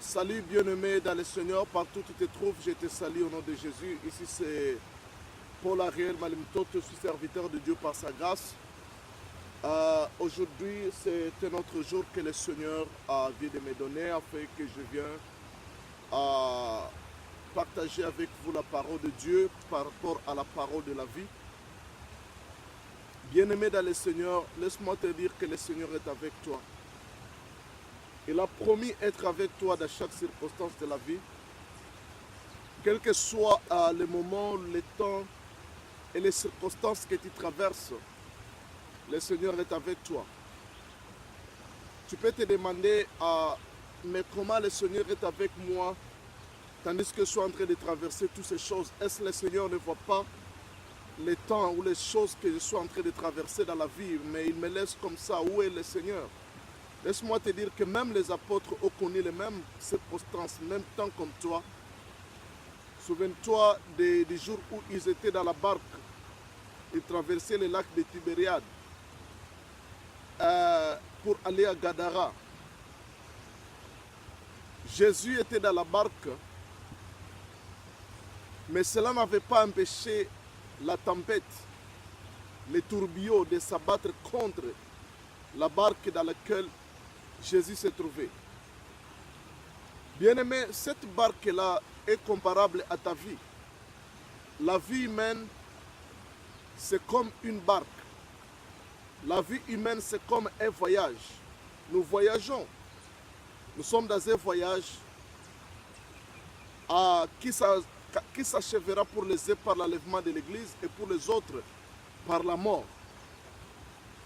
Salut bien-aimé dans le Seigneur, partout où tu te trouves, je te salue au nom de Jésus. Ici c'est Paul Ariel Malimto, je suis serviteur de Dieu par sa grâce. Aujourd'hui, c'est un autre jour que le Seigneur a envie de me donner afin que je vienne partager avec vous la parole de Dieu par rapport à la parole de la vie. Bien-aimé dans le Seigneur, laisse-moi te dire que le Seigneur est avec toi. Il a promis être avec toi dans chaque circonstance de la vie. Quel que soit le moment, le temps et les circonstances que tu traverses, le Seigneur est avec toi. Tu peux te demander, mais comment le Seigneur est avec moi tandis que je suis en train de traverser toutes ces choses? Est-ce que le Seigneur ne voit pas les temps ou les choses que je suis en train de traverser dans la vie, mais il me laisse comme ça? Où est le Seigneur? Laisse-moi te dire que même les apôtres ont connu les mêmes circonstances, même temps comme toi. Souviens-toi des jours où ils étaient dans la barque. Ils traversaient le lac de Tibériade pour aller à Gadara. Jésus était dans la barque, mais cela n'avait pas empêché la tempête, les tourbillons de s'abattre contre la barque dans laquelle Jésus s'est trouvé. Bien-aimé, cette barque-là est comparable à ta vie. La vie humaine, c'est comme une barque. La vie humaine, c'est comme un voyage. Nous voyageons. Nous sommes dans un voyage qui s'achèvera pour les uns par l'enlèvement de l'Église et pour les autres par la mort.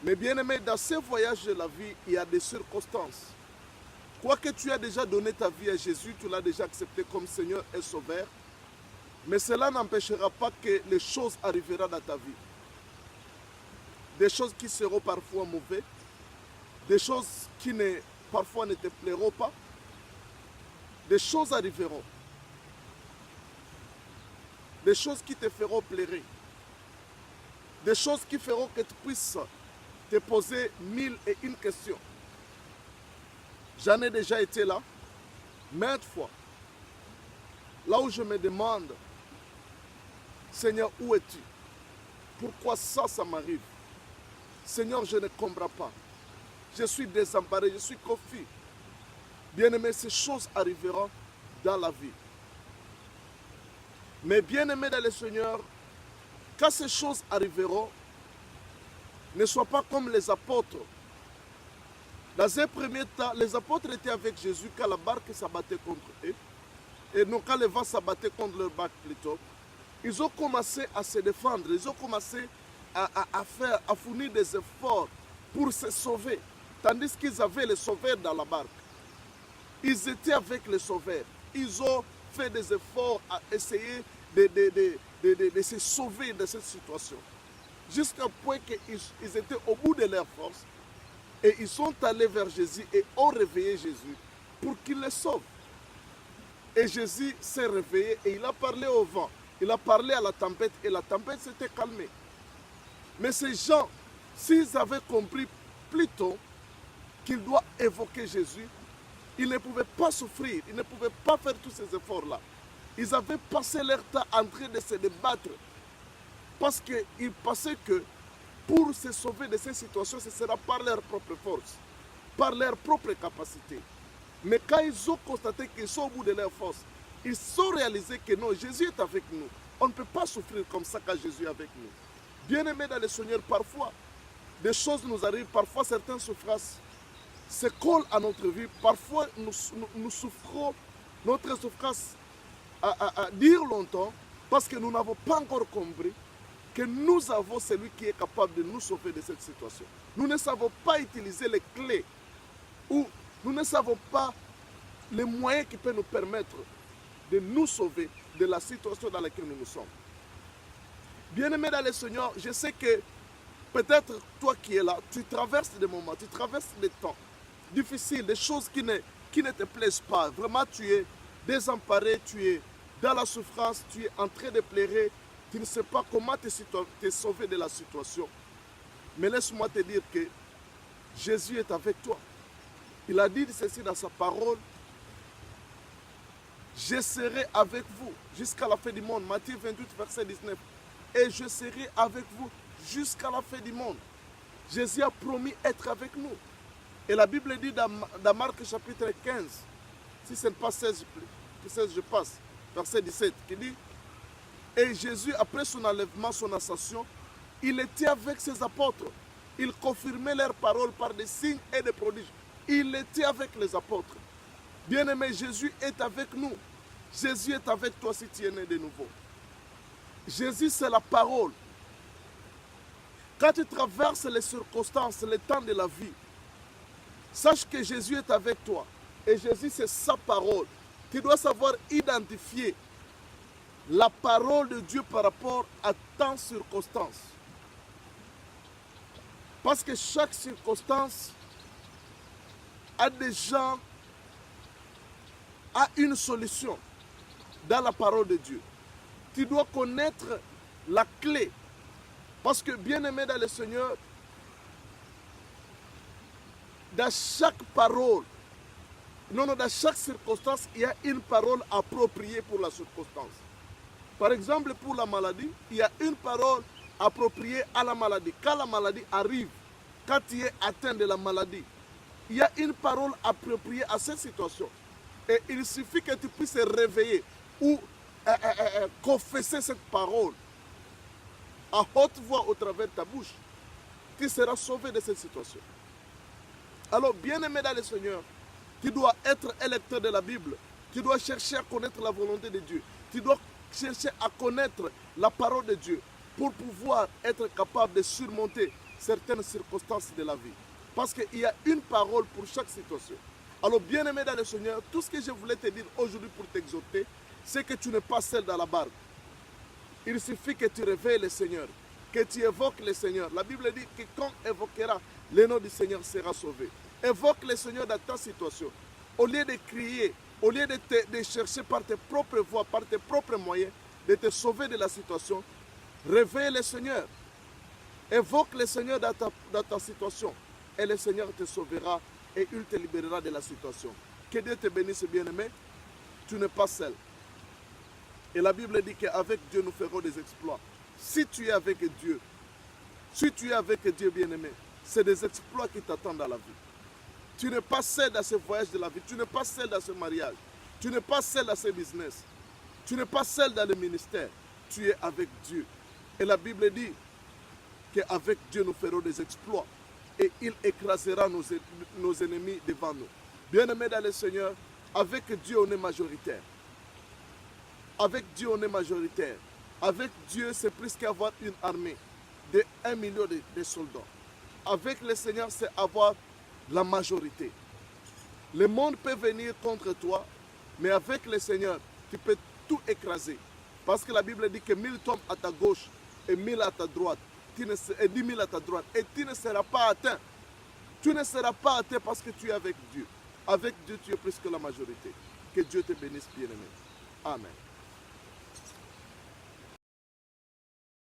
Mais bien aimé, dans ce voyage de la vie, il y a des circonstances. Quoique tu aies déjà donné ta vie à Jésus, tu l'as déjà accepté comme Seigneur et Sauveur, mais cela n'empêchera pas que les choses arriveront dans ta vie. Des choses qui seront parfois mauvaises, des choses qui parfois ne te plairont pas, des choses arriveront, des choses qui te feront plaire, des choses qui feront que tu puisses te poser 1001 questions. J'en ai déjà été là, maintes fois. Là où je me demande, Seigneur, où es-tu? Pourquoi ça m'arrive? Seigneur, je ne comprends pas. Je suis désemparé, je suis confus. Bien-aimé, ces choses arriveront dans la vie. Mais bien-aimé dans le Seigneur, quand ces choses arriveront, ne sois pas comme les apôtres. Dans un premier temps, les apôtres étaient avec Jésus quand la barque s'abattait contre eux. Et non, quand le vent s'abattait contre leur barque plutôt. Ils ont commencé à se défendre. Ils ont commencé à fournir des efforts pour se sauver. Tandis qu'ils avaient le sauveur dans la barque. Ils étaient avec le sauveur. Ils ont fait des efforts à essayer de se sauver de cette situation. Jusqu'à un point qu'ils étaient au bout de leur force. Et ils sont allés vers Jésus et ont réveillé Jésus pour qu'il les sauve. Et Jésus s'est réveillé et il a parlé au vent. Il a parlé à la tempête et la tempête s'était calmée. Mais ces gens, s'ils avaient compris plus tôt qu'ils doivent évoquer Jésus, ils ne pouvaient pas souffrir, ils ne pouvaient pas faire tous ces efforts-là. Ils avaient passé leur temps en train de se débattre parce qu'ils pensaient que pour se sauver de ces situations, ce sera par leur propre force, par leur propre capacité. Mais quand ils ont constaté qu'ils sont au bout de leur force, ils ont réalisé que non, Jésus est avec nous. On ne peut pas souffrir comme ça quand Jésus est avec nous. Bien-aimés dans le Seigneur, parfois, des choses nous arrivent, parfois certaines souffrances se collent à notre vie. Parfois, nous souffrons, notre souffrance à dire longtemps, parce que nous n'avons pas encore compris que nous avons celui qui est capable de nous sauver de cette situation. Nous ne savons pas utiliser les clés ou nous ne savons pas les moyens qui peuvent nous permettre de nous sauver de la situation dans laquelle nous sommes. Bien-aimé dans le Seigneur, je sais que peut-être toi qui es là, tu traverses des moments, tu traverses des temps difficiles, des choses qui ne te plaisent pas. Vraiment, tu es désemparé, tu es dans la souffrance, tu es en train de pleurer. Tu ne sais pas comment te sauver de la situation. Mais laisse-moi te dire que Jésus est avec toi. Il a dit ceci dans sa parole. je serai avec vous jusqu'à la fin du monde. Matthieu 28, verset 19. Et je serai avec vous jusqu'à la fin du monde. Jésus a promis être avec nous. Et la Bible dit dans Marc chapitre 15, si ce n'est pas 16, je passe, verset 17, qui dit, et Jésus, après son enlèvement, son ascension, il était avec ses apôtres. Il confirmait leurs paroles par des signes et des prodiges. Il était avec les apôtres. Bien-aimé, Jésus est avec nous. Jésus est avec toi si tu es né de nouveau. Jésus, c'est la parole. Quand tu traverses les circonstances, les temps de la vie, sache que Jésus est avec toi. Et Jésus, c'est sa parole. Tu dois savoir identifier la parole de Dieu par rapport à tant circonstances. Parce que chaque circonstance a déjà une solution dans la parole de Dieu. Tu dois connaître la clé. Parce que, bien-aimé dans le Seigneur, dans chaque parole, dans chaque circonstance, il y a une parole appropriée pour la circonstance. Par exemple, pour la maladie, il y a une parole appropriée à la maladie. Quand la maladie arrive, quand tu es atteint de la maladie, il y a une parole appropriée à cette situation. Et il suffit que tu puisses réveiller ou confesser cette parole à haute voix au travers de ta bouche. Tu seras sauvé de cette situation. Alors, bien-aimé dans le Seigneur, tu dois être électeur de la Bible. Tu dois chercher à connaître la volonté de Dieu. Tu dois chercher à connaître la parole de Dieu pour pouvoir être capable de surmonter certaines circonstances de la vie. Parce qu'il y a une parole pour chaque situation. Alors, bien-aimé dans le Seigneur, tout ce que je voulais te dire aujourd'hui pour t'exhorter, c'est que tu n'es pas seul dans la barque. Il suffit que tu réveilles le Seigneur, que tu évoques le Seigneur. La Bible dit que quand évoquera le nom du Seigneur sera sauvé. Évoque le Seigneur dans ta situation. Au lieu de crier, au lieu de chercher par tes propres voies, par tes propres moyens, de te sauver de la situation, réveille le Seigneur. Évoque le Seigneur dans ta situation. Et le Seigneur te sauvera et il te libérera de la situation. Que Dieu te bénisse, bien-aimé. Tu n'es pas seul. Et la Bible dit qu'avec Dieu, nous ferons des exploits. Si tu es avec Dieu, bien-aimé, c'est des exploits qui t'attendent dans la vie. Tu n'es pas seul dans ce voyage de la vie. Tu n'es pas seul dans ce mariage. Tu n'es pas seul dans ce business. Tu n'es pas seul dans le ministère. Tu es avec Dieu. Et la Bible dit qu'avec Dieu, nous ferons des exploits. Et il écrasera nos ennemis devant nous. Bien-aimé dans le Seigneur, avec Dieu, on est majoritaire. Avec Dieu, on est majoritaire. Avec Dieu, c'est plus qu'avoir une armée de 1 million de soldats. Avec le Seigneur, c'est avoir la majorité. Le monde peut venir contre toi, mais avec le Seigneur, tu peux tout écraser. Parce que la Bible dit que 1000 tombent à ta gauche et 1000 à ta droite. Et 10 000 à ta droite. Et tu ne seras pas atteint. Tu ne seras pas atteint parce que tu es avec Dieu. Avec Dieu, tu es plus que la majorité. Que Dieu te bénisse, bien-aimé. Amen.